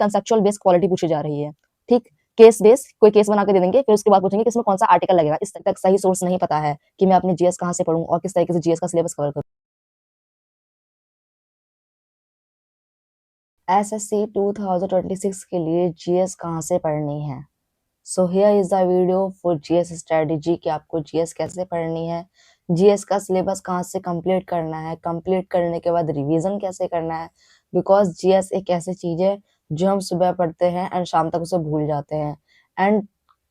Conceptual based quality पूछी जा रही है, ठीक। केस बेस, कोई केस बना के दे देंगे, फिर उसके बाद पूछेंगे कि इसमें कौन सा आर्टिकल लगेगा। इस तक सही सोर्स नहीं पता है कि मैं अपनी जीएस कहाँ से पढ़ूं और किस तरीके से जीएस का सिलेबस कवर करूं। एसएससी 2026 के लिए जीएस कहाँ से पढ़नी है। So here is the video for GS strategy कि आपको जीएस कैसे पढ़नी है, जीएस का सिलेबस कहाँ से कंप्लीट करना है, कंप्लीट करने के बाद रिवीजन कैसे करना है। बिकॉज जीएस एक ऐसी चीज है जो हम सुबह पढ़ते हैं एंड शाम तक उसे भूल जाते हैं, एंड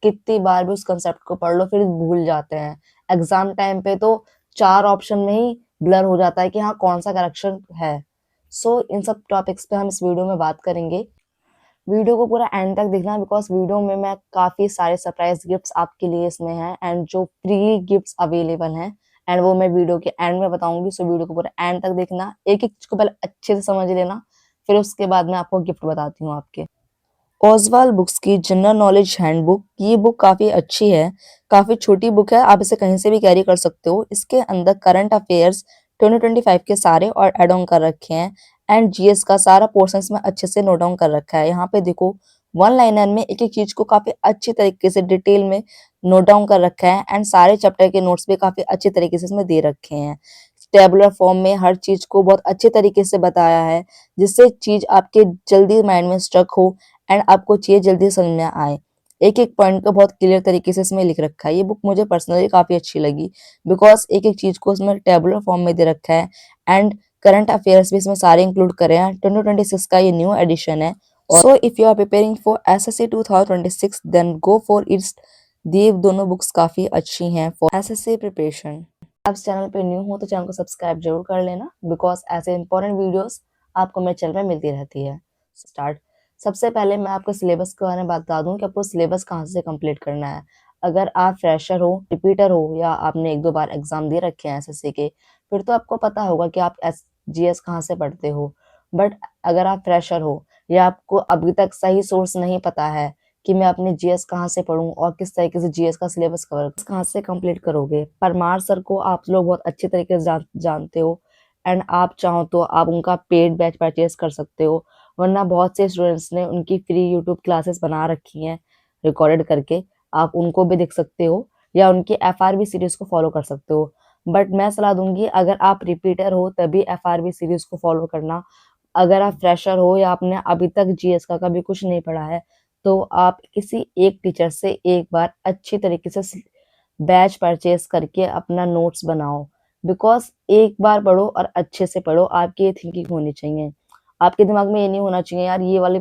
कितनी बार भी उस कंसेप्ट को पढ़ लो फिर भूल जाते हैं। एग्जाम टाइम पे तो 4 ऑप्शन में ही ब्लर हो जाता है कि हाँ कौन सा करेक्शन है। सो इन सब टॉपिक्स पे हम इस वीडियो में बात करेंगे। वीडियो को पूरा एंड तक देखना बिकॉज वीडियो में मैं काफी सारे सरप्राइज गिफ्ट्स आपके लिए इसमें हैं एंड जो फ्री गिफ्ट्स अवेलेबल हैं एंड वो मैं वीडियो के एंड में बताऊंगी। सो वीडियो को पूरा एंड तक देखना, एक एक चीज को पहले अच्छे से समझ लेना, फिर उसके बाद मैं आपको गिफ्ट बताती हूँ आपके। ओजवाल बुक्स की जनरल नॉलेज हैंडबुक, ये बुक काफी अच्छी है, काफी छोटी बुक है, आप इसे कहीं से भी कैरी कर सकते हो। इसके अंदर करंट अफेयर्स 2025 के सारे और एड ऑन कर रखे हैं एंड जीएस का सारा पोर्शन इसमें अच्छे से नोट डाउन कर रखा है। यहाँ पे देखो वन लाइनर में एक एक चीज को काफी अच्छी तरीके से डिटेल में नोट डाउन कर रखा है एंड सारे चैप्टर के नोट्स भी काफी अच्छे तरीके से इसमें दे रखे हैं। टेबुलर फॉर्म में हर चीज को बहुत अच्छे तरीके से बताया है जिससे चीज आपके जल्दी माइंड में स्ट्रक हो एंड आपको चीजें जल्दी समझ में आए। एक एक पॉइंट को बहुत क्लियर तरीके से इसमें लिख रखा है। ये बुक मुझे पर्सनली काफी अच्छी लगी बिकॉज एक एक चीज को इसमें टेबुलर फॉर्म में दे रखा है एंड करंट अफेयर्स भी इसमें सारे इंक्लूड करे हैं। 2026 का ये न्यू एडिशन है। So if you are preparing for SSC 2026 then go for its. ये दोनों बुक्स काफी अच्छी हैं फॉर एसएससी प्रिपरेशन। आप चैनल पे न्यू हो तो चैनल को सब्सक्राइब जरूर कर लेना बिकॉज ऐसे इंपॉर्टेंट वीडियोस आपको मेरे चैनल में मिलती रहती है। स्टार्ट। सबसे पहले मैं आपको सिलेबस के बारे में बता दूं कि आपको सिलेबस कहाँ से कंप्लीट करना है। अगर आप फ्रेशर हो, रिपीटर हो या आपने 1-2 बार एग्जाम दे रखे हैं एसएससी के, फिर तो आपको पता होगा कि आप जीएस कहाँ से पढ़ते हो। बट अगर आप फ्रेशर हो या आपको अभी तक सही सोर्स नहीं पता है कि मैं अपने जीएस कहाँ से पढूं और किस तरीके से जीएस का सिलेबस कहाँ से कंप्लीट करोगे। परमार सर को आप लोग बहुत अच्छे तरीके से जानते हो एंड आप चाहो तो आप उनका पेड बैच परचेज कर सकते हो, वरना बहुत से स्टूडेंट्स ने उनकी फ्री यूट्यूब क्लासेस बना रखी हैं रिकॉर्डेड करके, आप उनको भी देख सकते हो या उनकी एफआरबी सीरीज को फॉलो कर सकते हो। बट मैं सलाह दूंगी अगर आप रिपीटर हो तभी एफआरबी सीरीज को फॉलो करना। अगर आप फ्रेशर हो या आपने अभी तक जीएस का कभी कुछ नहीं पढ़ा है तो आप किसी एक टीचर से एक बार अच्छी तरीके से बैच परचेज करके अपना नोट्स बनाओ। बिकॉज एक बार पढ़ो और अच्छे से पढ़ो, आपकी ये थिंकिंग होनी चाहिए। आपके दिमाग में ये नहीं होना चाहिए यार ये वाले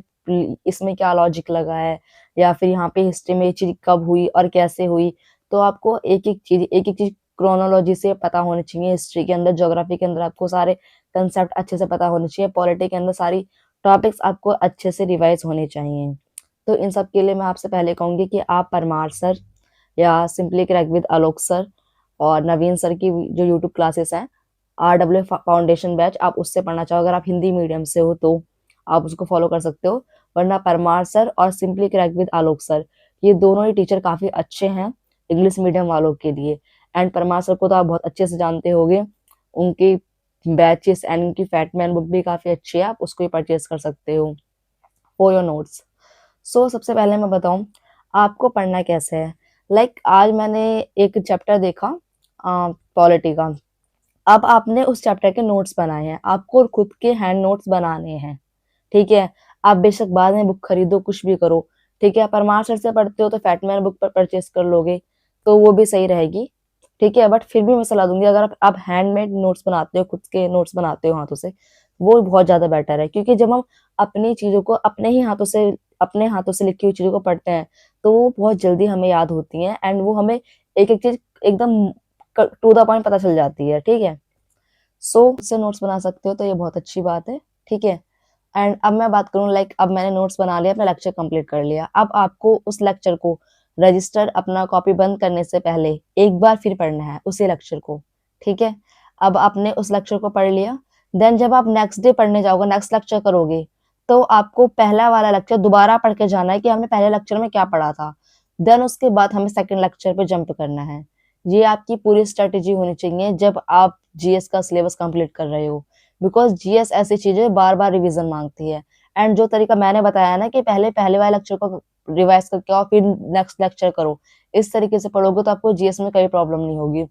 इसमें क्या लॉजिक लगा है या फिर यहाँ पे हिस्ट्री में ये चीज कब हुई और कैसे हुई। तो आपको एक एक चीज क्रोनोलॉजी से पता होनी चाहिए। हिस्ट्री के अंदर, ज्योग्राफी के अंदर आपको सारे कंसेप्ट अच्छे से पता होने चाहिए। पॉलिटी के अंदर सारी टॉपिक्स आपको अच्छे से रिवाइज होने चाहिए। तो इन सब के लिए मैं आपसे पहले कहूंगी कि आप परमार सर या simply crack with Alok sir और नवीन सर की जो यूट्यूब क्लासेस हैं RW फाउंडेशन बैच, आप उससे पढ़ना चाहो। अगर आप हिंदी मीडियम से हो तो आप उसको फॉलो कर सकते हो, वरना परमार सर और simply crack with Alok sir, ये दोनों ही टीचर काफी अच्छे हैं इंग्लिश मीडियम वालों के लिए। एंड परमार सर को तो आप बहुत अच्छे से जानते होंगे, उनकी बैचेस एंड उनकी फैटमैन बुक भी काफी अच्छी है, आप उसको ही परचेज कर सकते हो फॉर योर नोट्स। सो सबसे पहले मैं बताऊं आपको पढ़ना कैसे है। आज मैंने एक चैप्टर देखा पॉलिटी का। अब आपने उस चैप्टर के नोट्स बनाए हैं, आपको खुद के हैंड नोट्स बनाने हैं, ठीक है। आप बेशक बाद में बुक खरीदो, कुछ भी करो, ठीक है। परमार सर से पढ़ते हो तो फैटमैन बुक पर परचेज कर लोगे तो वो भी सही रहेगी, ठीक है। बट फिर भी मैं सलाह दूंगी अगर आप हैंडमेड नोट्स बनाते हो, खुद के नोट्स बनाते हो हाथों से, वो बहुत ज्यादा बेटर है। क्योंकि जब हम अपनी चीजों को अपने हाथों से लिखी हुई चीजों को पढ़ते हैं तो वो बहुत जल्दी हमें याद होती हैं एंड वो हमें एक एक चीज एकदम टू द पॉइंट पता चल जाती है, ठीक है। सो इससे नोट्स बना सकते हो तो ये बहुत अच्छी बात है, ठीक है। एंड अब मैं बात करूँ अब मैंने नोट्स बना लिया, अपना लेक्चर कंप्लीट कर लिया। अब आपको उस लेक्चर को रजिस्टर अपना कॉपी बंद करने से पहले एक बार फिर पढ़ना है उसी लेक्चर को, ठीक है। अब आपने उस लेक्चर को पढ़ लिया, देन जब आप नेक्स्ट डे पढ़ने जाओगे, नेक्स्ट लेक्चर करोगे, तो आपको पहला वाला लेक्चर दोबारा पढ़ के जाना है कि हमने पहले लेक्चर में क्या पढ़ा था। देन उसके बाद हमें सेकंड लेक्चर पे जंप करना है। ये आपकी पूरी स्ट्रेटेजी होनी चाहिए जब आप जीएस का सिलेबस कंप्लीट कर रहे हो। बिकॉज जीएस ऐसी चीज है बार बार रिवीजन मांगती है एंड जो तरीका मैंने बताया ना कि पहले वाले लेक्चर को रिवाइज करके आओ फिर नेक्स्ट लेक्चर करो, इस तरीके से पढ़ोगे तो आपको जीएस में कोई प्रॉब्लम नहीं होगी,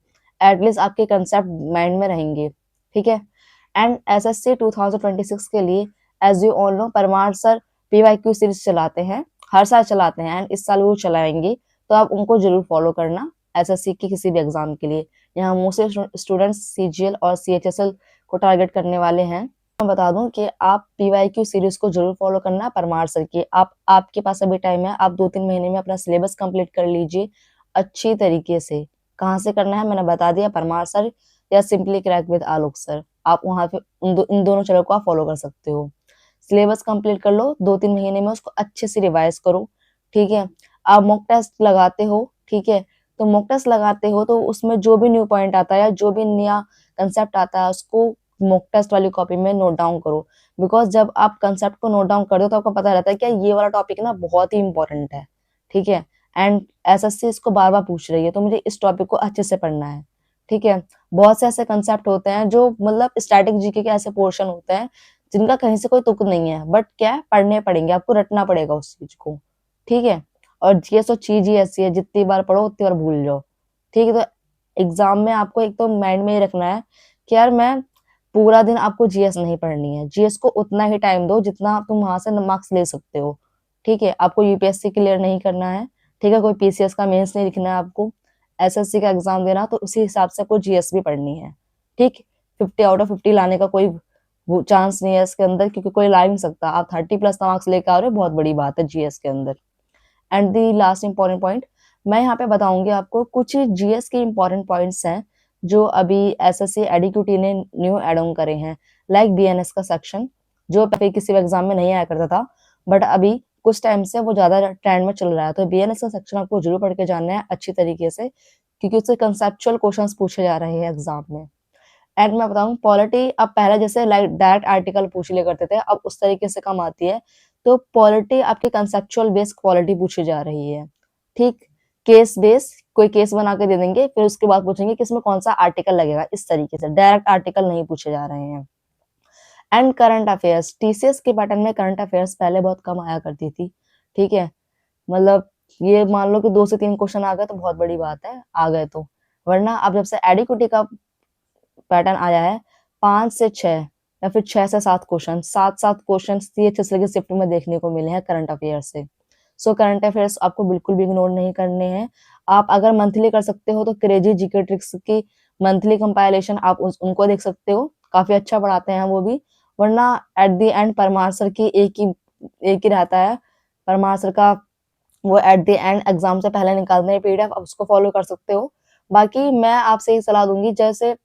एटलीस्ट आपके कंसेप्ट माइंड में रहेंगे, ठीक है। एंड एसएससी 2026 के लिए as you all know Parmar sir PYQ series चलाते हैं, हर साल चलाते हैं, एंड इस साल वो चलाएंगे, तो आप उनको जरूर फॉलो करना एसएससी की किसी भी एग्जाम के लिए। यहाँ मोस्टली स्टूडेंट्स सीजीएल और सीएचएसएल को टारगेट करने वाले हैं। मैं बता दूं कि आप पीवाईक्यू सीरीज को जरूर फॉलो करना परमार सर की। आपके पास अभी टाइम है, आप 2-3 महीने में अपना सिलेबस कंप्लीट कर लीजिए अच्छी तरीके से। कहाँ से करना है मैंने बता दिया, परमार सर या simply crack with Alok sir, आप वहां पे इन दोनों चैनल को आप फॉलो कर सकते हो। सिलेबस कंप्लीट कर लो 2-3 महीने में, उसको अच्छे से रिवाइज करो, ठीक है। आप मॉक टेस्ट लगाते हो, ठीक है, तो मॉक टेस्ट लगाते हो तो उसमें जो भी न्यू पॉइंट आता है या जो भी नया कंसेप्ट आता है उसको मॉक टेस्ट वाली कॉपी में नोट डाउन करो, बिकॉज जब आप कंसेप्ट को नोट डाउन कर दो तो आपको पता रहता है कि ये वाला टॉपिक ना बहुत ही इंपॉर्टेंट है, ठीक है, एंड एसएससी इसको बार बार पूछ रही है, तो मुझे इस टॉपिक को अच्छे से पढ़ना है, ठीक है। बहुत से ऐसे कंसेप्ट होते हैं जो मतलब स्टैटिक जीके के ऐसे पोर्शन होते हैं जिनका कहीं से कोई तुक नहीं है, बट क्या है, पढ़ने पड़ेंगे, आपको रटना पड़ेगा उस चीज को, ठीक है। और जीएस तो चीज ही ऐसी है, जितनी बार पढ़ो उतनी बार भूल जाओ, ठीक है। तो एग्जाम में आपको एक तो माइंड में ही रखना है कि यार मैं पूरा दिन आपको जीएस नहीं पढ़नी है, जीएस को उतना ही टाइम दो जितना तुम वहां से मार्क्स ले सकते हो, ठीक है। आपको यूपीएससी क्लियर नहीं करना है, ठीक है, कोई पीसीएस का मेंस नहीं लिखना है आपको, एसएससी का एग्जाम देना, तो उसी हिसाब से आपको जीएस भी पढ़नी है, ठीक। 50 आउट ऑफ 50 लाने का कोई वो चांस नहीं है इसके अंदर, क्योंकि कोई ला नहीं सकता, आप 30+ मार्क्स लेकर आ रहे हो, बहुत बड़ी बात है जीएस के अंदर। And the last important point मैं यहाँ पे बताऊंगी आपको, कुछ जीएस के इंपॉर्टेंट पॉइंट्स हैं जो अभी एसएससी एडीक्यूटी ने न्यू एड ऑन करे हैं, लाइक बीएनएस का सेक्शन, जो पहले किसी एग्जाम में नहीं आया करता था, बट अभी कुछ टाइम से वो ज्यादा ट्रेंड में चल रहा है, तो बीएनएस का सेक्शन आपको जरूर पढ़ के जानना है अच्छी तरीके से, क्योंकि उससे कंसेप्चुअल क्वेश्चंस पूछे जा रहे हैं एग्जाम में। एंड मैं बताऊं पॉलिटी, अब पहले जैसे लाइक डायरेक्ट आर्टिकल पूछ लिया करते थे, अब उस तरीके से कम आती है, तो पॉलिटी आपके कंसेप्चुअल बेस्ड पॉलिटी पूछी जा रही है, ठीक। केस बेस, कोई केस बना के दे देंगे, फिर उसके बाद पूछेंगे कि इसमें कौन सा आर्टिकल लगेगा, इस तरीके से डायरेक्ट आर्टिकल नहीं पूछे जा रहे हैं। एंड करंट अफेयर्स, टीसीएस के पैटर्न में करंट अफेयर्स पहले बहुत कम आया करती थी, ठीक है, मतलब ये मान लो कि 2 से 3 क्वेश्चन आ गए तो बहुत बड़ी बात है, आ गए तो, वरना अब जब से एडिक्यूटी का पैटर्न आया है 5 से 6 या फिर 6 से 7 क्वेश्चन, 7 क्वेश्चन सीएचएस के शिफ्ट में देखने को मिले हैं करंट अफेयर से। सो करंट अफेयर्स आपको बिल्कुल भी इग्नोर नहीं करने हैं। आप अगर मंथली कर सकते हो तो क्रेजी जीके ट्रिक्स की मंथली कंपाइलेशन आप उनको देख सकते हो, काफी अच्छा पढ़ाते हैं वो भी। वरना at the end Parmar sir की एक ही रहता है, परमार सर का वो एट द एंड एग्जाम से पहले निकालते हैं पीडीएफ, आप उसको फॉलो कर सकते हो। बाकी मैं आपसे ये सलाह दूंगी, जैसे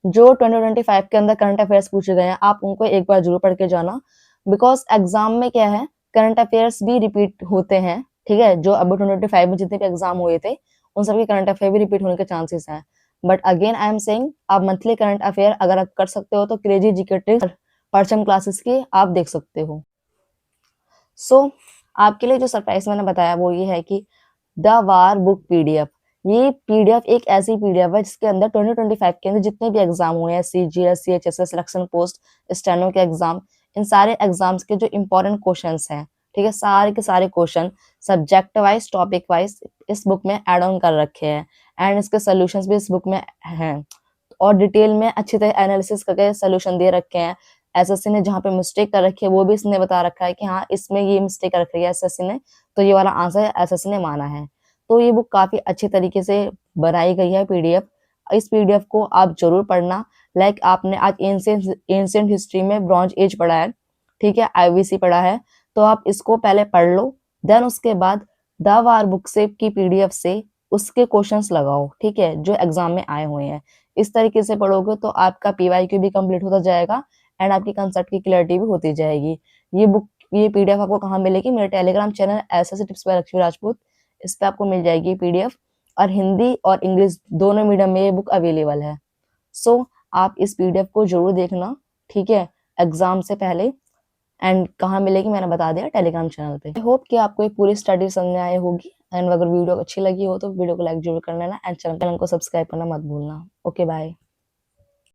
जो 2025 के अंदर करंट अफेयर्स पूछे गए हैं आप उनको एक बार जरूर पढ़ के जाना, बिकॉज एग्जाम में क्या है, करंट अफेयर्स भी रिपीट होते हैं, ठीक है, जो अभी 2025 में जितने भी एग्जाम हुए थे उन सबके करंट अफेयर भी रिपीट होने के चांसेस हैं। But again I am saying, आप मंथली करंट अफेयर अगर आप कर सकते हो तो क्रेजी जीके ट्रिक्स परचम क्लासेस की आप देख सकते हो। सो आपके लिए जो सरप्राइज मैंने बताया वो ये है कि द वार बुक पीडीएफ, ये पीडीएफ एक ऐसी पीडीएफ है जिसके अंदर 2025 के अंदर जितने भी एग्जाम हुए हैं, सीजीएस, सीएचएसएस, सिलेक्शन पोस्ट, स्टेनो के एग्जाम, इन सारे एग्जाम्स के जो इंपॉर्टेंट क्वेश्चंस हैं, ठीक है, सारे के सारे question subject wise, topic wise इस बुक में एड ऑन कर रखे हैं, एंड इसके सोल्यूशंस भी इस बुक में हैं, और डिटेल में अच्छी तरह एनालिसिस करके सोल्यूशन दे रखे हैं। एसएससी ने जहाँ पे मिस्टेक कर रखी है वो भी इसने बता रखा है कि हाँ इसमें ये मिस्टेक कर रखी है एसएससी ने, तो ये वाला आंसर एसएससी ने माना है। तो ये बुक काफी अच्छी तरीके से बनाई गई है पीडीएफ, इस पीडीएफ को आप जरूर पढ़ना। लाइक आपने आज एंशिएंट हिस्ट्री में ब्रॉन्ज एज पढ़ा है, ठीक है, आईवीसी पढ़ा है, तो आप इसको पहले पढ़ लो, देन उसके बाद द वार बुक से की पीडीएफ से उसके क्वेश्चंस लगाओ, ठीक है, जो एग्जाम में आए हुए हैं। इस तरीके से पढ़ोगे तो आपका पीवाईक्यू भी कंप्लीट होता जाएगा एंड आपकी कंसेप्ट की क्लैरिटी भी होती जाएगी। ये पीडीएफ आपको कहाँ मिलेगी, मेरे Telegram channel SSC tips by Lakshmi Rajput, इस पे आपको मिल जाएगी पीडीएफ, और हिंदी और इंग्लिश दोनों मीडियम में ये बुक अवेलेबल है। सो आप इस पीडीएफ को जरूर देखना, ठीक है, एग्जाम से पहले। एंड कहाँ मिलेगी मैंने बता दिया, टेलीग्राम चैनल पे। आई होप कि आपको एक पूरी स्टडी समझ में आई होगी, एंड अगर वीडियो अच्छी लगी हो तो वीडियो को लाइक जरूर कर लेना, एंड चैनल को सब्सक्राइब करना मत भूलना। Okay bye.